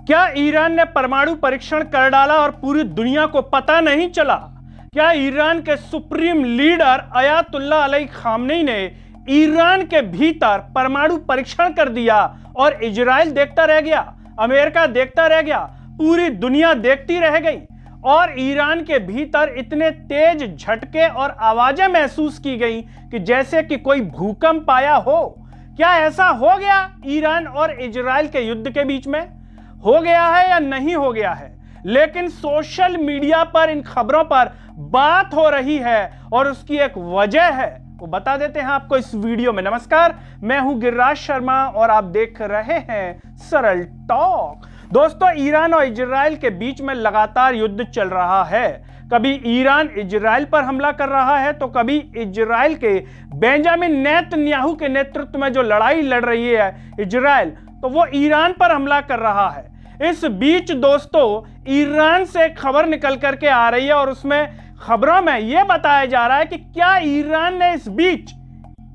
क्या ईरान ने परमाणु परीक्षण कर डाला और पूरी दुनिया को पता नहीं चला? क्या ईरान के supreme leader Ayatollah Ali Khamenei ने ईरान के भीतर परमाणु परीक्षण कर दिया और इजराइल देखता रह गया, अमेरिका देखता रह गया, पूरी दुनिया देखती रह गई और ईरान के भीतर इतने तेज झटके और आवाजें महसूस की गई कि जैसे कि कोई भूकंप आया हो। क्या ऐसा हो गया ईरान और इजराइल के युद्ध के बीच में? हो गया है या नहीं हो गया है? लेकिन सोशल मीडिया पर इन खबरों पर बात हो रही है और उसकी एक वजह है, वो बता देते हैं आपको इस वीडियो में। नमस्कार, मैं हूं गिरिराज शर्मा और आप देख रहे हैं सरल टॉक। दोस्तों, ईरान और इजराइल के बीच में लगातार युद्ध चल रहा है। कभी ईरान इजराइल पर हमला कर रहा है तो कभी इजराइल के बेंजामिन नेतन्याहू के नेतृत्व में जो लड़ाई लड़ रही है इजराइल, तो वो ईरान पर हमला कर रहा है। इस बीच दोस्तों, ईरान से खबर निकल करके आ रही है और उसमें खबरों में यह बताया जा रहा है कि क्या ईरान ने इस बीच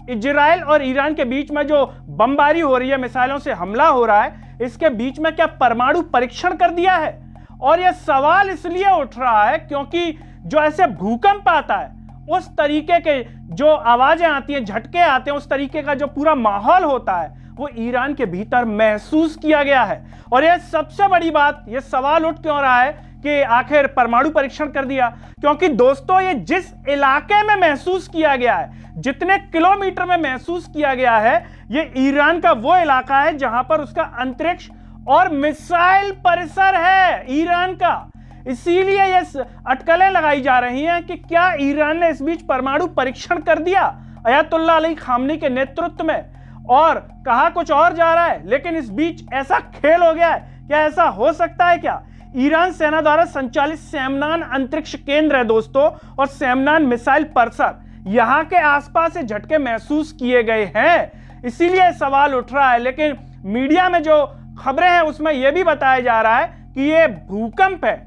इजराइल और ईरान के बीच में जो बमबारी हो रही है, मिसाइलों से हमला हो रहा है, इसके बीच में क्या परमाणु परीक्षण कर दिया है? और यह सवाल इसलिए उठ रहा है क्योंकि जो ऐसे भूकंप आता है, उस तरीके के जो आवाजें आती हैं, झटके आते हैं, उस तरीके का जो पूरा माहौल होता है, वो ईरान के भीतर महसूस किया गया है। और यह सबसे बड़ी बात, यह सवाल उठ क्यों रहा है कि आखिर परमाणु परीक्षण कर दिया? क्योंकि दोस्तों, ये जिस इलाके में महसूस किया गया है, जितने किलोमीटर में महसूस किया गया है, ये ईरान का वो इलाका है जहां पर उसका अंतरिक्ष और मिसाइल परिसर है ईरान का। इसीलिए ये अटकलें लगाई जा रही हैं कि क्या ईरान ने इस बीच परमाणु परीक्षण कर दिया अयातुल्लाह अली खामनेई के नेतृत्व में। और कहा कुछ और जा रहा है, लेकिन इस बीच ऐसा खेल हो गया है। क्या ऐसा हो सकता है क्या? ईरान सेना द्वारा संचालित सैमनान अंतरिक्ष केंद्र है दोस्तों, और सैमनान मिसाइल परिसर, यहां के आसपास से झटके महसूस किए गए हैं। इसीलिए सवाल उठ रहा है। लेकिन मीडिया में जो खबरें हैं उसमें यह भी बताया जा रहा है कि यह भूकंप है।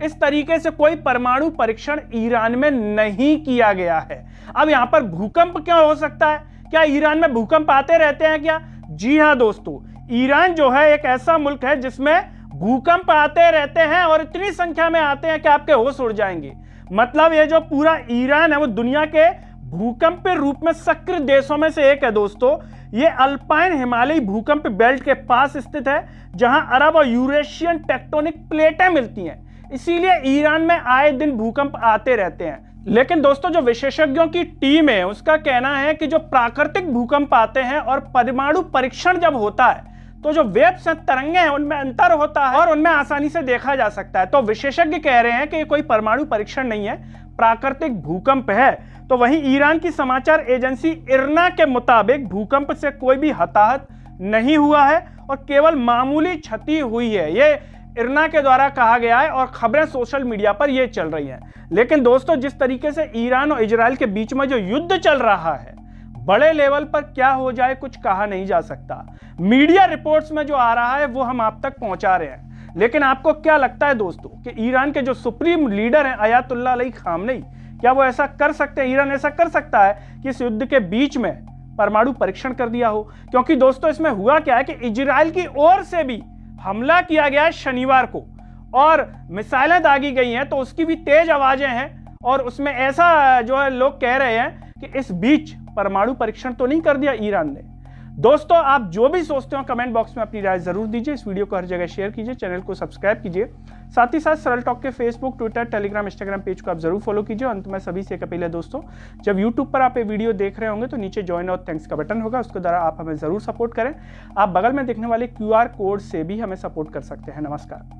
इस तरीके से कोई परमाणु परीक्षण ईरान में नहीं किया गया है। अब यहां पर भूकंप क्यों हो सकता है? क्या ईरान में भूकंप आते रहते हैं क्या? जी हां दोस्तों, ईरान जो है एक ऐसा मुल्क है जिसमें भूकंप आते रहते हैं और इतनी संख्या में आते हैं कि आपके होश उड़ जाएंगे। मतलब ये जो पूरा ईरान है वो दुनिया के भूकंप रूप में सक्रिय देशों में से एक है दोस्तों। ये अल्पाइन हिमालयी भूकंप बेल्ट के पास स्थित है, जहां अरब और यूरेशियन टेक्टोनिक प्लेटें मिलती हैं। इसीलिए ईरान में आए दिन भूकंप आते रहते हैं। लेकिन दोस्तों, जो विशेषज्ञों की टीम है उसका कहना है कि जो प्राकृतिक भूकंप आते हैं और परमाणु परीक्षण जब होता है तो जो वेव्स तरंगे हैं उनमें अंतर होता है और उनमें आसानी से देखा जा सकता है। तो विशेषज्ञ कह रहे हैं कि ये कोई परमाणु परीक्षण नहीं है, प्राकृतिक भूकंप है। तो वहीं ईरान की समाचार एजेंसी इरना के मुताबिक भूकंप से कोई भी हताहत नहीं हुआ है और केवल मामूली क्षति हुई है। ये इरना के द्वारा कहा गया है और खबरें सोशल मीडिया पर ये चल रही हैं। लेकिन दोस्तों, जिस तरीके से ईरान और इजराइल के बीच में जो युद्ध चल रहा है, बड़े लेवल पर क्या हो जाए कुछ कहा नहीं जा सकता। मीडिया रिपोर्ट्स में जो आ रहा है वो हम आप तक पहुंचा रहे हैं। लेकिन आपको क्या लगता है दोस्तों कि ईरान के जो सुप्रीम लीडर हैं अयातुल्लाह अली खामनेई, क्या वो ऐसा कर सकते हैं? ईरान ऐसा कर सकता है कि इस युद्ध के बीच में परमाणु परीक्षण कर दिया हो? क्योंकि दोस्तों, इसमें हुआ क्या है कि इजराइल की ओर से भी हमला किया गया है शनिवार को और मिसाइलें दागी गई हैं, तो उसकी भी तेज आवाजें हैं। और उसमें ऐसा जो है लोग कह रहे हैं कि इस बीच परमाणु परीक्षण तो नहीं कर दिया ईरान ने। दोस्तों, आप जो भी सोचते हो कमेंट बॉक्स में अपनी राय जरूर दीजिए। इस वीडियो को हर जगह शेयर कीजिए, चैनल को सब्सक्राइब कीजिए। साथ ही साथ सरल टॉक के Facebook, Twitter, Telegram, Instagram page को आप जरूर फॉलो कीजिए। अंत में सभी से एक अपील है दोस्तों, जब यूट्यूब पर आप ये वीडियो देख रहे होंगे तो नीचे ज्वाइन और थैंक्स का बटन होगा, उसके द्वारा आप हमें जरूर सपोर्ट करें। आप बगल में दिखने वाले QR कोड से भी हमें सपोर्ट कर सकते हैं। नमस्कार।